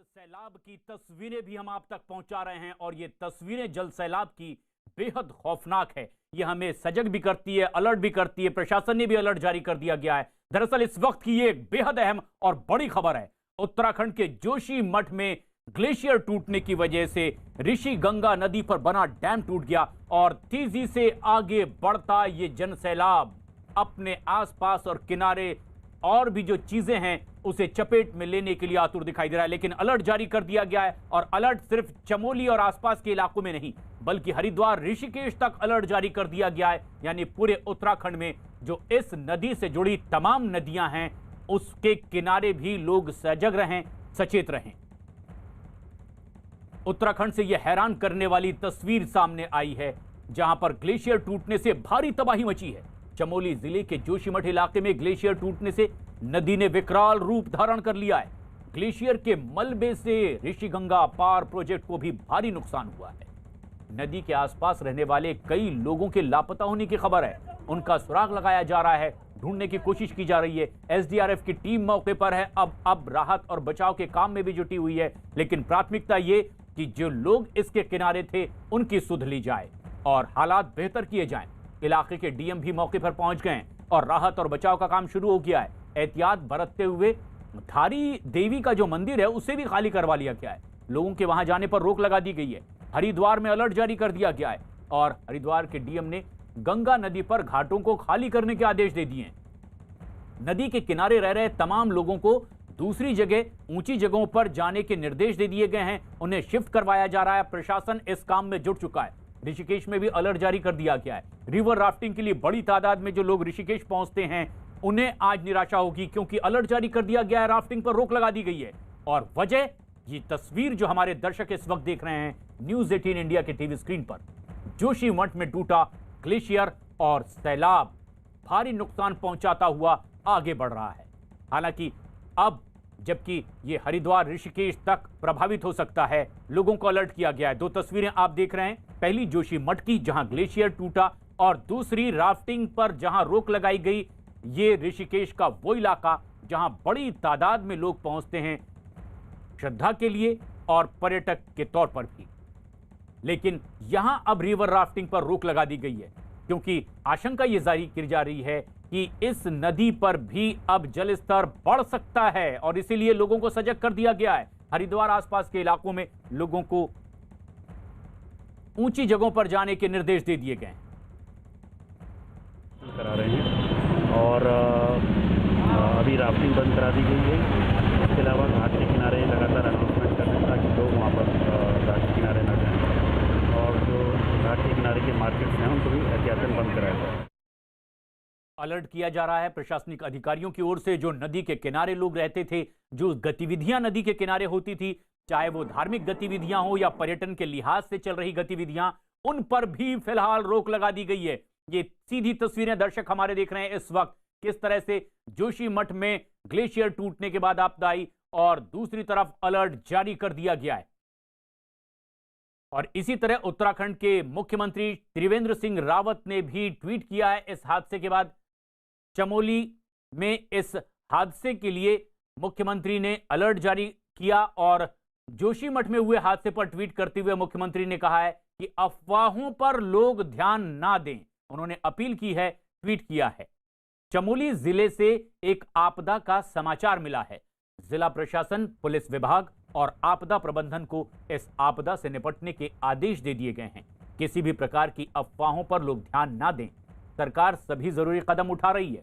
सैलाब की तस्वीरें भी हम आप तक पहुंचा रहे हैं और ये तस्वीरें जल सैलाब की बेहद खौफनाक है। ये हमें सजग भी करती है, अलर्ट भी करती है। प्रशासन ने भी अलर्ट जारी कर दिया गया है। दरअसल इस वक्त की ये एक बेहद अहम और बड़ी खबर है। उत्तराखंड के जोशी मठ में ग्लेशियर टूटने की वजह से ऋषि गंगा नदी पर बना डैम टूट गया और तेजी से आगे बढ़ता ये जन सैलाब अपने आसपास और किनारे और भी जो चीजें हैं उसे चपेट में लेने के लिए आतुर दिखाई दे रहा है। लेकिन अलर्ट जारी कर दिया गया है और अलर्ट सिर्फ चमोली और आसपास के इलाकों में नहीं बल्कि हरिद्वार ऋषिकेश तक अलर्ट जारी कर दिया गया है। यानी पूरे उत्तराखंड में जो इस नदी से जुड़ी तमाम नदियां हैं उसके किनारे भी लोग सजग रहें, सचेत रहें। उत्तराखंड से यह हैरान करने वाली तस्वीर सामने आई है जहां पर ग्लेशियर टूटने से भारी तबाही मची है। चमोली जिले के जोशीमठ इलाके में ग्लेशियर टूटने से नदी ने विकराल रूप धारण कर लिया है। ग्लेशियर के मलबे से ऋषिगंगा पार प्रोजेक्ट को भी भारी नुकसान हुआ है। नदी के आसपास रहने वाले कई लोगों के लापता होने की खबर है। उनका सुराग लगाया जा रहा है, ढूंढने की कोशिश की जा रही है। एसडीआरएफ की टीम मौके पर है। अब राहत और बचाव के काम में भी जुटी हुई है। लेकिन प्राथमिकता ये कि जो लोग इसके किनारे थे उनकी सुध ली जाए और हालात बेहतर किए जाएं। इलाके के डीएम भी मौके पर पहुंच गए और राहत और बचाव का काम शुरू हो गया है। एहतियात बरतते हुए धारी देवी का जो मंदिर है उसे भी खाली करवा लिया गया है। लोगों के वहां जाने पर रोक लगा दी गई है। हरिद्वार में अलर्ट जारी कर दिया गया है और हरिद्वार के डीएम ने गंगा नदी पर घाटों को खाली करने के आदेश दे दिए हैं। नदी के किनारे रह रहे तमाम लोगों को दूसरी जगह, ऊंची जगहों पर जाने के निर्देश दे दिए गए हैं। उन्हें शिफ्ट करवाया जा रहा है। प्रशासन इस काम में जुट चुका है। ऋषिकेश में भी अलर्ट जारी कर दिया गया है। रिवर राफ्टिंग के लिए बड़ी तादाद में जो लोग ऋषिकेश पहुंचते हैं उन्हें आज निराशा होगी क्योंकि अलर्ट जारी कर दिया गया है। राफ्टिंग पर रोक लगा दी गई है और वजह ये तस्वीर जो हमारे दर्शक इस वक्त देख रहे हैं न्यूज़ 18 इंडिया के टीवी स्क्रीन पर। जोशीमठ में टूटा ग्लेशियर और सैलाब भारी नुकसान पहुंचाता हुआ आगे बढ़ रहा है। हालांकि अब जबकि ये हरिद्वार ऋषिकेश तक प्रभावित हो सकता है, लोगों को अलर्ट किया गया है। दो तस्वीरें आप देख रहे हैं, पहली जोशीमठ की जहां ग्लेशियर टूटा और दूसरी राफ्टिंग पर जहां रोक लगाई गई। ये ऋषिकेश का वो इलाका जहां बड़ी तादाद में लोग पहुंचते हैं श्रद्धा के लिए और पर्यटक के तौर पर भी। लेकिन यहां अब रिवर राफ्टिंग पर रोक लगा दी गई है क्योंकि आशंका ये जारी की जा रही है कि इस नदी पर भी अब जल स्तर बढ़ सकता है और इसीलिए लोगों को सजग कर दिया गया है। हरिद्वार आसपास के इलाकों में लोगों को ऊंची जगहों पर जाने के निर्देश दे दिए गए करा रहे हैं और अभी राफ्टिंग बंद करा दी गई है। इसके अलावा घाट के किनारे लगातार अनाउंसमेंट कर रहे हैं ताकि लोग वहाँ पर घाट के किनारे न जाएं और जो घाट के किनारे के मार्केट्स हैं उनको भी एहतियातन बंद कराया जाए। अलर्ट किया जा रहा है प्रशासनिक अधिकारियों की ओर से। जो नदी के किनारे लोग रहते थे, जो गतिविधियां नदी के किनारे होती थी, चाहे वो धार्मिक गतिविधियां हो या पर्यटन के लिहाज से चल रही गतिविधियां, उन पर भी फिलहाल रोक लगा दी गई है। ये सीधी तस्वीरें दर्शक हमारे देख रहे हैं इस वक्त किस तरह से जोशीमठ में ग्लेशियर टूटने के बाद आपदा आई और दूसरी तरफ अलर्ट जारी कर दिया गया है। और इसी तरह उत्तराखंड के मुख्यमंत्री त्रिवेंद्र सिंह रावत ने भी ट्वीट किया है इस हादसे के बाद। चमोली में इस हादसे के लिए मुख्यमंत्री ने अलर्ट जारी किया और जोशीमठ में हुए हादसे पर ट्वीट करते हुए मुख्यमंत्री ने कहा है कि अफवाहों पर लोग ध्यान ना दें। उन्होंने अपील की है, ट्वीट किया है। चमोली जिले से एक आपदा का समाचार मिला है। जिला प्रशासन, पुलिस विभाग और आपदा प्रबंधन को इस आपदा से निपटने के आदेश दे दिए गए हैं। किसी भी प्रकार की अफवाहों पर लोग ध्यान ना दें। सरकार सभी जरूरी कदम उठा रही है।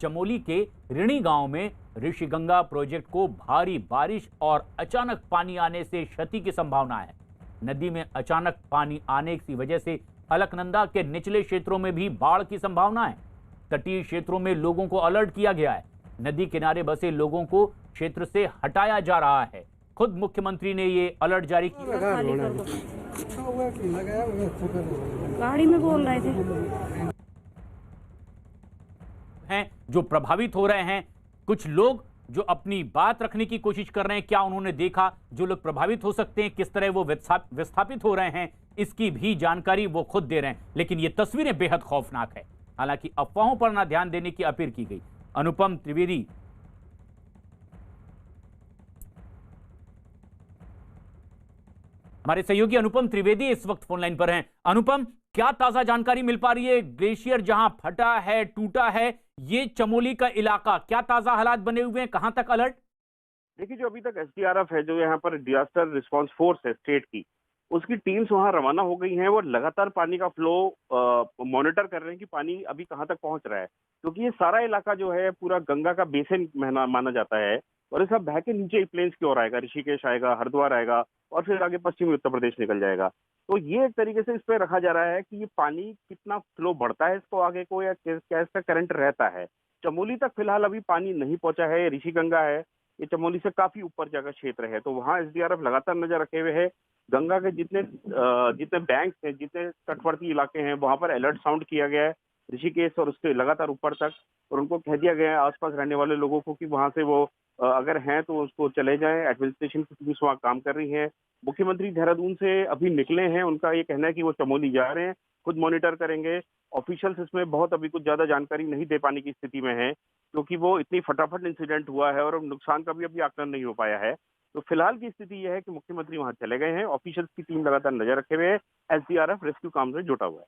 चमोली के ऋणी गांव में ऋषिगंगा प्रोजेक्ट को भारी बारिश और अचानक पानी आने से क्षति की संभावना है। नदी में अचानक पानी आने की वजह से अलकनंदा के निचले क्षेत्रों में भी बाढ़ की संभावना है। तटीय क्षेत्रों में लोगों को अलर्ट किया गया है। नदी किनारे बसे लोगों को क्षेत्र से हटाया जा रहा है। खुद मुख्यमंत्री ने ये अलर्ट जारी किया। गाड़ी में बोल रहे थे हैं जो प्रभावित हो रहे हैं। कुछ लोग जो अपनी बात रखने की कोशिश कर रहे हैं, क्या उन्होंने देखा, जो लोग प्रभावित हो सकते हैं किस तरह वो विस्थापित हो रहे हैं, इसकी भी जानकारी वो खुद दे रहे हैं। लेकिन ये तस्वीरें बेहद खौफनाक है। हालांकि अफवाहों पर ना ध्यान देने की अपील की गई। अनुपम त्रिवेदी हमारे सहयोगी अनुपम त्रिवेदी इस वक्त फोन लाइन पर हैं। अनुपम, क्या ताजा जानकारी मिल पा रही है? ग्लेशियर जहां फटा है, टूटा है, ये चमोली का इलाका, क्या ताजा हालात बने हुए हैं? कहां तक अलर्ट? देखिए, जो अभी तक एसडीआरएफ है, जो यहाँ पर डिजास्टर रिस्पांस फोर्स है स्टेट की, उसकी टीम्स वहां रवाना हो गई हैं। वो लगातार पानी का फ्लो मॉनिटर कर रहे हैं कि पानी अभी कहाँ तक पहुंच रहा है, क्योंकि ये सारा इलाका जो है पूरा गंगा का बेसिन माना जाता है और ये सब बह के नीचे प्लेन्स की ओर आएगा, ऋषिकेश आएगा, हरिद्वार आएगा और फिर आगे पश्चिमी उत्तर प्रदेश निकल जाएगा। तो ये एक तरीके से इस पे रखा जा रहा है कि ये पानी कितना फ्लो बढ़ता है इसको आगे को, या क्या इसका करंट रहता है। चमोली तक फिलहाल अभी पानी नहीं पहुंचा है। ये ऋषिगंगा है, ये चमोली से काफी ऊपर जगह क्षेत्र है, तो वहाँ एसडीआरएफ लगातार नजर रखे हुए है। गंगा के जितने बैंक्स हैं, जितने तटवर्ती इलाके हैं, वहां पर अलर्ट साउंड किया गया है ऋषिकेश और उसके लगातार ऊपर तक, और उनको कह दिया गया है आसपास रहने वाले लोगों को कि वहां से वो अगर हैं तो उसको चले जाएं। एडमिनिस्ट्रेशन की टीम्स वहाँ काम कर रही है। मुख्यमंत्री देहरादून से अभी निकले हैं, उनका ये कहना है कि वो चमोली जा रहे हैं, खुद मॉनिटर करेंगे। ऑफिशियल्स इसमें बहुत अभी कुछ ज्यादा जानकारी नहीं दे पाने की स्थिति में है, क्योंकि वो इतनी फटाफट इंसिडेंट हुआ है और नुकसान का भी अभी आकलन नहीं हो पाया है। तो फिलहाल की स्थिति यह है कि मुख्यमंत्री वहां चले गए हैं, ऑफिशियल्स की टीम लगातार नजर रखे हुए है, एसडीआरएफ रेस्क्यू काम में जुटा हुआ है।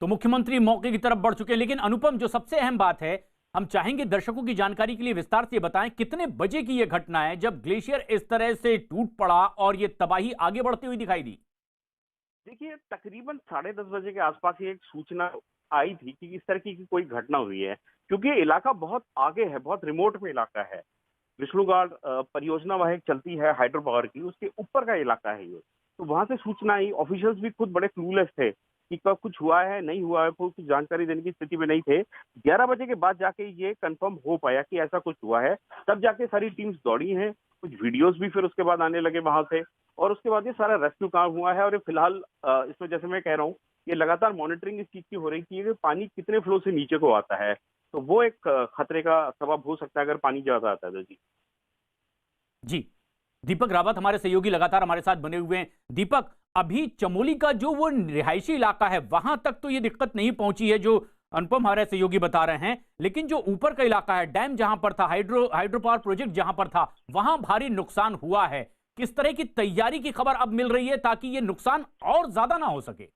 तो मुख्यमंत्री मौके की तरफ बढ़ चुके हैं, लेकिन अनुपम, जो सबसे अहम बात है, हम चाहेंगे दर्शकों की जानकारी के लिए विस्तार से बताएं, कितने बजे की यह घटना है जब ग्लेशियर इस तरह से टूट पड़ा और यह तबाही आगे बढ़ती हुई दिखाई दी? देखिए, तकरीबन 10:30 बजे के आसपास ये एक सूचना आई थी कि इस तरह की कोई घटना हुई है, क्योंकि ये इलाका बहुत आगे है, बहुत रिमोट में इलाका है। विष्णुगाड़ परियोजना वहाँ एक चलती है हाइड्रो पावर की, उसके ऊपर का इलाका है ये। तो वहां से सूचना आई, ऑफिशियल्स भी खुद बड़े क्लूलेस थे कि कब कुछ हुआ है नहीं हुआ है, कुछ जानकारी देने की स्थिति में नहीं थे। 11 बजे के बाद जाके ये कंफर्म हो पाया कि ऐसा कुछ हुआ है, तब जाके सारी टीम्स दौड़ी हैं। कुछ वीडियोस भी फिर उसके बाद आने लगे वहां से, और उसके बाद ये सारा रेस्क्यू काम हुआ है। और ये फिलहाल इसमें जैसे मैं कह रहा हूँ, ये लगातार मॉनिटरिंग इस चीज की हो रही है कि पानी कितने फ्लो से नीचे को आता है, तो वो एक खतरे का सबब हो सकता है अगर पानी ज्यादा आता है तो। जी जी, दीपक रावत हमारे सहयोगी लगातार हमारे साथ बने हुए हैं। दीपक, अभी चमोली का जो वो रिहायशी इलाका है, वहां तक तो ये दिक्कत नहीं पहुंची है जो अनुपम हमारे सहयोगी बता रहे हैं, लेकिन जो ऊपर का इलाका है, डैम जहां पर था, हाइड्रो पावर प्रोजेक्ट जहां पर था, वहां भारी नुकसान हुआ है। किस तरह की तैयारी की खबर अब मिल रही है ताकि ये नुकसान और ज्यादा ना हो सके?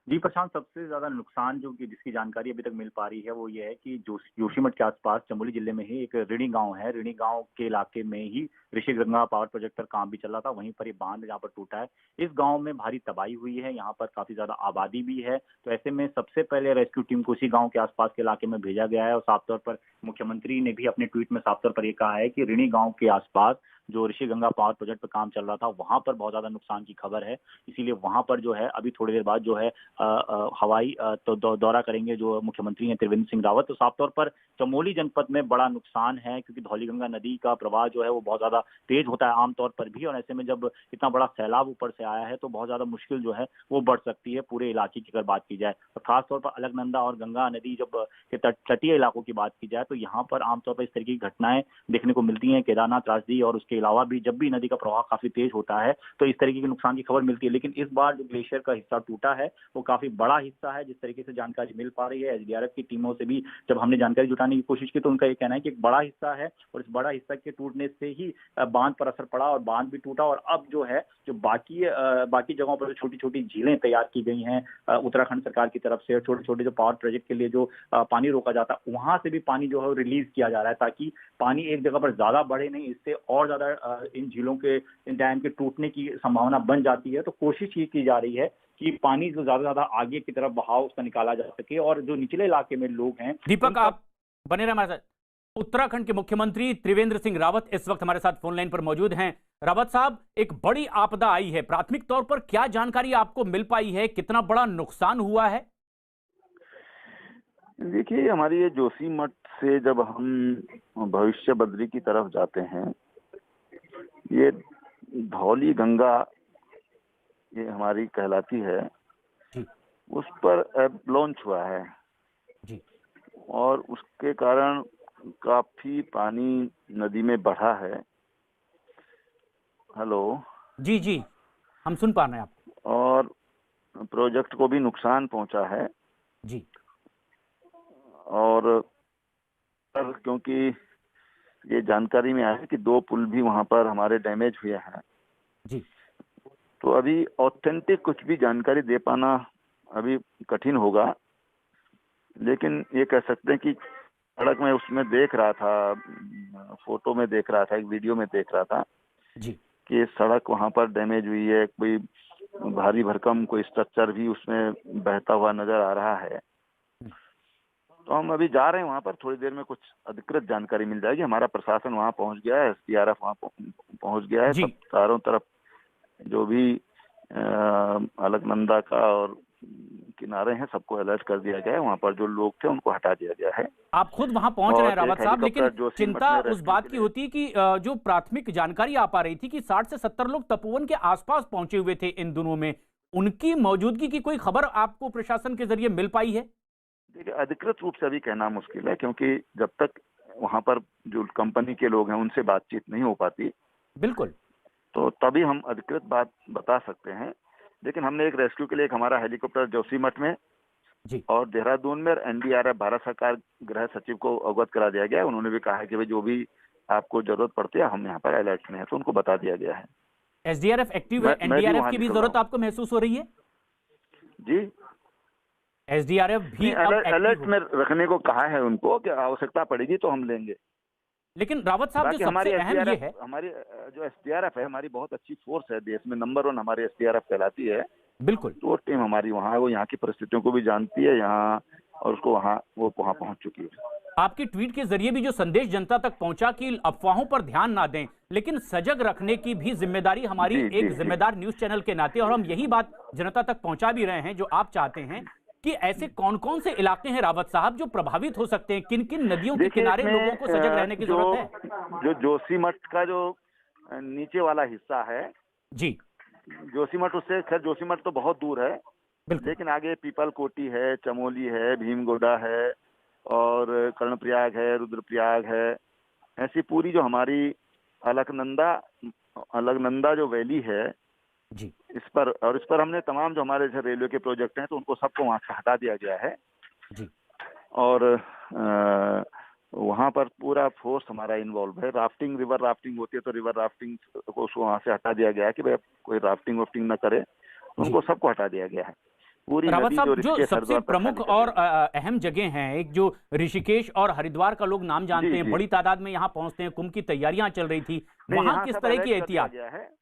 जी प्रशांत, सबसे ज्यादा नुकसान जो कि जिसकी जानकारी अभी तक मिल पा रही है वो ये है कि जोशीमठ के आसपास चमोली जिले में ही एक ऋणी गांव है। ऋणी गांव के इलाके में ही ऋषिगंगा पावर प्रोजेक्ट पर काम भी चल रहा था, वहीं पर ये बांध जहाँ पर टूटा है। इस गांव में भारी तबाही हुई है, यहाँ पर काफी ज्यादा आबादी भी है, तो ऐसे में सबसे पहले रेस्क्यू टीम को उसी गाँव के आसपास के इलाके में भेजा गया है। और साफ तौर पर मुख्यमंत्री ने भी अपने ट्वीट में साफ तौर पर यह कहा है कि ऋणी गाँव के आसपास जो ऋषिगंगा पावर प्रोजेक्ट पर काम चल रहा था वहां पर बहुत ज्यादा नुकसान की खबर है, इसीलिए वहां पर जो है अभी थोड़ी देर बाद जो है हवाई दौरा करेंगे जो मुख्यमंत्री हैं त्रिवेंद्र सिंह रावत। तो साफ तौर पर चमोली जनपद में बड़ा नुकसान है, क्योंकि धौलीगंगा नदी का प्रवाह जो है वो बहुत ज्यादा तेज होता है आमतौर पर भी, और ऐसे में जब इतना बड़ा सैलाब ऊपर से आया है तो बहुत ज्यादा मुश्किल जो है वो बढ़ सकती है पूरे इलाके की अगर बात की जाए। तो खासतौर पर अलकनंदा और गंगा नदी जब के तटीय इलाकों की बात की जाए तो यहाँ पर आमतौर पर इस तरीके की घटनाएं देखने को मिलती हैं। केदारनाथ, त्रासदी और उसके अलावा भी जब भी नदी का प्रवाह काफी तेज होता है तो इस तरीके के नुकसान की खबर मिलती है। लेकिन इस बार जो ग्लेशियर का हिस्सा टूटा है वो काफी बड़ा हिस्सा है, जिस तरीके से जानकारी मिल पा रही है। एसडीआरएफ की टीमों से भी जब हमने जानकारी जुटाने की कोशिश की तो उनका ये कहना है कि एक बड़ा हिस्सा है और इस बड़ा हिस्सा के टूटने से ही बांध पर असर पड़ा और बांध भी टूटा। और अब जो है जो बाकी जगहों पर छोटी छोटी झीलें तैयार की गई हैं उत्तराखंड सरकार की तरफ से, छोटे छोटे जो पावर प्रोजेक्ट के लिए जो पानी रोका जाता है वहां से भी पानी जो है रिलीज किया जा रहा है, ताकि पानी एक जगह पर ज्यादा बढ़े नहीं, इससे और ज्यादा इन झीलों के, इन डैम के टूटने की संभावना बन जाती है। तो कोशिश ये की जा रही है कि पानी जो ज्यादा आगे की तरफ बहाव उसका निकाला जा सके और जो निचले इलाके में लोग हैं। दीपक, आप बने रहे हमारे साथ। उत्तराखंड के मुख्यमंत्री त्रिवेंद्र सिंह रावत इस वक्त हमारे साथ फोन लाइन पर मौजूद हैं। रावत साहब, एक बड़ी आपदा आई है, प्राथमिक तौर पर क्या जानकारी आपको मिल पाई है, कितना बड़ा नुकसान हुआ है? देखिए, हमारी ये जोशीमठ से जब हम भविष्य बद्री की तरफ जाते हैं, ये धौली गंगा ये हमारी कहलाती है, उस पर लॉन्च हुआ है जी। और उसके कारण काफी पानी नदी में बढ़ा है। हेलो जी जी, हम सुन पा रहे हैं आपको। और प्रोजेक्ट को भी नुकसान पहुंचा है जी। और क्योंकि ये जानकारी में आया कि 2 पुल भी वहां पर हमारे डैमेज हुए हैं जी। तो अभी ऑथेंटिक कुछ भी जानकारी दे पाना अभी कठिन होगा, लेकिन ये कह सकते हैं कि सड़क में उसमें देख रहा था, फोटो में देख रहा था, एक वीडियो में देख रहा था जी कि सड़क वहां पर डैमेज हुई है, कोई भारी भरकम कोई स्ट्रक्चर भी उसमें बहता हुआ नजर आ रहा है। तो हम अभी जा रहे हैं वहां पर, थोड़ी देर में कुछ अधिकृत जानकारी मिल जाएगी। हमारा प्रशासन वहां पहुंच गया है, एसडीआरएफ वहां पहुंच गया है। जी। सब चारों तरफ जो भी अलकनंदा का और किनारे हैं सबको अलर्ट कर दिया गया है। वहां पर जो लोग थे उनको हटा दिया गया है। आप खुद वहां पहुंच रहे हैं और रावत एक साहब, लेकिन हेलीकॉप्टर जोशीमठ चिंता में उस रेस्क्यू बात के की लिए। होती कि जो प्राथमिक जानकारी आ पा रही थी कि 60 से 70 लोग तपोवन के आसपास पहुंचे हुए थे इन दिनों में, उनकी मौजूदगी की कोई खबर आपको प्रशासन के जरिए मिल पाई है? देखिए, अधिकृत रूप से अभी कहना मुश्किल है, क्योंकि जब तक वहां पर जो कंपनी के लोग हैं उनसे बातचीत नहीं हो पाती, बिल्कुल। तो तभी हम अधिकृत बात बता सकते हैं। लेकिन हमने एक रेस्क्यू के लिए एक हमारा हेलीकॉप्टर जोशीमठ में जी। और देहरादून में एनडीआरएफ भारत सरकार गृह सचिव को अवगत करा दिया गया है। उन्होंने भी कहा है कि भाई जो भी आपको जरूरत पड़ती है हम यहाँ पर अलर्ट में है, तो उनको बता दिया गया है। एसडीआरएफ एक्टिव है, मैं भी एनडीआरएफ वहां की भी निकल जरूरत रहा हूं। आपको महसूस हो रही है? जी, एसडीआरएफ भी अब अलर्ट एक्टिव में हो। रखने को कहा है उनको कि आवश्यकता पड़ेगी तो हम लेंगे। लेकिन रावत साहब, जो बाकी हमारी सबसे अहम ये है, हमारी जो एसडीआरएफ है, हमारी बहुत अच्छी फोर्स है देश में, नंबर 1 हमारी एसडीआरएफ कहलाती है। बिल्कुल। तो टीम हमारी वहाँ है, वो यहाँ की परिस्थितियों को भी जानती है यहाँ, और उसको वहाँ पहुंच चुकी है। आपके ट्वीट के जरिए भी जो संदेश जनता तक पहुंचा कि अफवाहों पर ध्यान ना दें, लेकिन सजग रखने की भी जिम्मेदारी हमारी जी, एक जी, जिम्मेदार न्यूज चैनल के नाते, और हम यही बात जनता तक पहुंचा भी रहे हैं जो आप चाहते हैं कि ऐसे कौन कौन से इलाके हैं रावत साहब जो प्रभावित हो सकते हैं, किन किन नदियों के किनारे लोगों को सजग रहने की जरूरत है? जो जोशीमठ का जो नीचे वाला हिस्सा है, जी जोशीमठ, उससे खैर जोशीमठ तो बहुत दूर है, बिल्कुल। लेकिन आगे पीपल कोटी है, चमोली है, भीमगोडा है, और कर्णप्रयाग है, रुद्रप्रयाग है। ऐसी पूरी जो हमारी अलकनंदा जो वैली है, जी इस पर हमने तमाम जो हमारे रेलवे के प्रोजेक्ट हैं तो उनको सबको वहां से हटा दिया गया है। जी। और वहां पर पूरा फोर्स हमारा इन्वॉल्व है। राफ्टिंग, रिवर राफ्टिंग होती है तो रिवर राफ्टिंग को उसको वहां से हटा दिया गया है कि भाई कोई राफ्टिंग वाफ्टिंग न करे, उनको सबको हटा दिया गया है। पूरी रावत नदी साहब, जो ऋषिकेश सबसे हरिद्वार तक प्रमुख खाली कर और दी गई। अहम जगह हैं, एक जो ऋषिकेश और हरिद्वार का लोग नाम जानते जी, हैं, जी। बड़ी तादाद में यहाँ पहुंचते हैं, कुंभ की तैयारियां चल रही थी, नहीं, वहां यहाँ किस सब तरह की अलर्ट कर दिया एहतियात? गया है,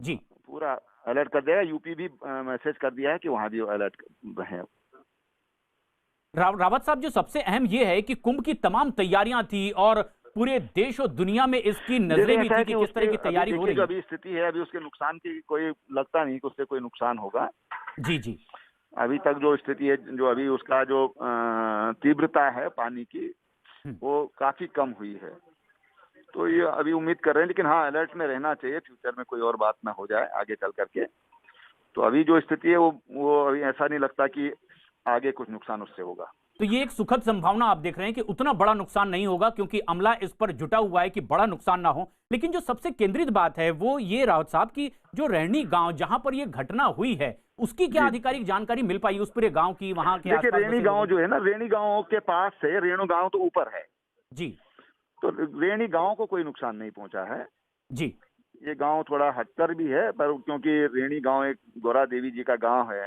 जी। पूरा अलर्ट कर दिया है। यूपी भी मैसेज कर दिया है कि वहां भी अलर्ट है। रावत साहब, जो सबसे अहम ये है कि कुंभ की तमाम तैयारियां थी और पूरे देश और दुनिया में इसकी नजरें भी थी कि किस तरह की तैयारी हो रही है। अभी स्थिति है, अभी उसके नुकसान की कोई लगता नहीं कि उससे कोई नुकसान होगा। जी जी। अभी तक जो स्थिति है, जो अभी उसका जो तीव्रता है पानी की, वो काफी कम हुई है। तो ये अभी उम्मीद कर रहे हैं, लेकिन हाँ, अलर्ट में रहना चाहिए, फ्यूचर में कोई और बात ना हो जाए आगे चल करके। तो अभी जो स्थिति है वो अभी ऐसा नहीं लगता कि आगे कुछ नुकसान उससे होगा। तो ये एक सुखद संभावना आप देख रहे हैं कि उतना बड़ा नुकसान नहीं होगा, क्योंकि अमला इस पर जुटा हुआ है कि बड़ा नुकसान ना हो। लेकिन जो सबसे केंद्रित बात है वो ये रावत साहब की जो रैणी गांव जहां पर ये घटना हुई है, उसकी क्या आधिकारिक जानकारी मिल पाई उस पूरे गांव की, वहां के देखिए, आसपास रेणी बसे गांव लोगों जो है ना, रेणी गांव के पास से, रेणु गांव तो ऊपर है जी तो रेणी गांव को कोई नुकसान नहीं पहुंचा है। जी। ये गांव थोड़ा हटकर भी है, पर क्योंकि रेणी गांव एक गौरा देवी जी का गांव है,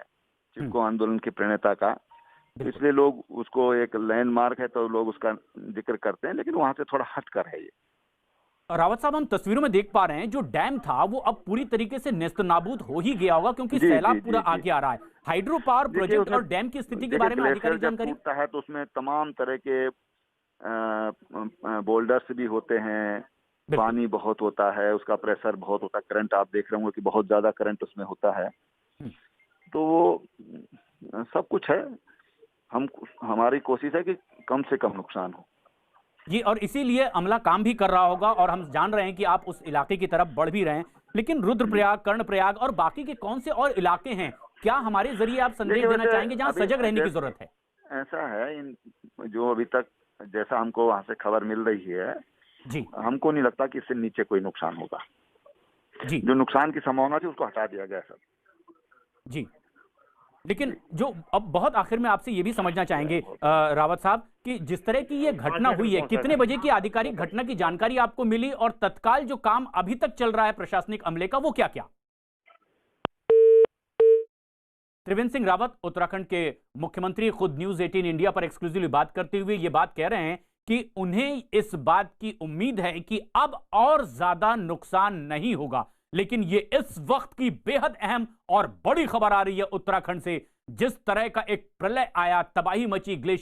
चिपको आंदोलन के प्रणेता का, इसलिए लोग उसको एक लैंडमार्क है तो लोग उसका जिक्र करते हैं, लेकिन वहां से थोड़ा हटकर है ये। रावत साहब, हम तस्वीरों में देख पा रहे हैं जो डैम था वो अब पूरी तरीके से नेस्तनाबूद हो ही गया होगा, क्योंकि जी, सैलाब जी, पूरा जी, जी। आगे आ रहा है। हाइड्रो पावर प्रोजेक्ट और डैम की स्थिति के बारे में आधिकारिक ग्लेशियर जब जानकारी? टूटता है तो उसमें तमाम तरह के बोल्डर्स भी होते हैं, पानी बहुत होता है, उसका प्रेशर बहुत होता है, करंट आप देख रहे होंगे कि बहुत ज्यादा करंट उसमें होता है। तो वो सब कुछ है, हमारी कोशिश है कि कम से कम नुकसान हो जी, और इसीलिए अमला काम भी कर रहा होगा, और हम जान रहे हैं कि आप उस इलाके की तरफ बढ़ भी रहे हैं। लेकिन रुद्रप्रयाग, कर्णप्रयाग और बाकी के कौन से और इलाके हैं, क्या हमारे जरिए आप संदेश देना चाहेंगे जहां सजग रहने की जरूरत है? ऐसा है, जो अभी तक जैसा हमको वहां से खबर मिल रही है जी, हमको नहीं लगता कि इससे नीचे कोई नुकसान होगा। जी जो नुकसान की संभावना थी उसको हटा दिया गया सब। जी। लेकिन जो अब बहुत आखिर में आपसे ये भी समझना चाहेंगे रावत साहब कि जिस तरह की ये घटना हुई है, कितने बजे की आधिकारिक घटना की जानकारी आपको मिली और तत्काल जो काम अभी तक चल रहा है प्रशासनिक अमले का, वो क्या क्या? त्रिवेंद्र सिंह रावत उत्तराखंड के मुख्यमंत्री खुद न्यूज 18 इंडिया पर एक्सक्लूसिवली बात करते हुए ये बात कह रहे हैं कि उन्हें इस बात की उम्मीद है कि अब और ज्यादा नुकसान नहीं होगा। लेकिन ये इस वक्त की बेहद अहम और बड़ी खबर आ रही है उत्तराखंड से, जिस तरह का एक प्रलय आया, तबाही मची ग्लेशियर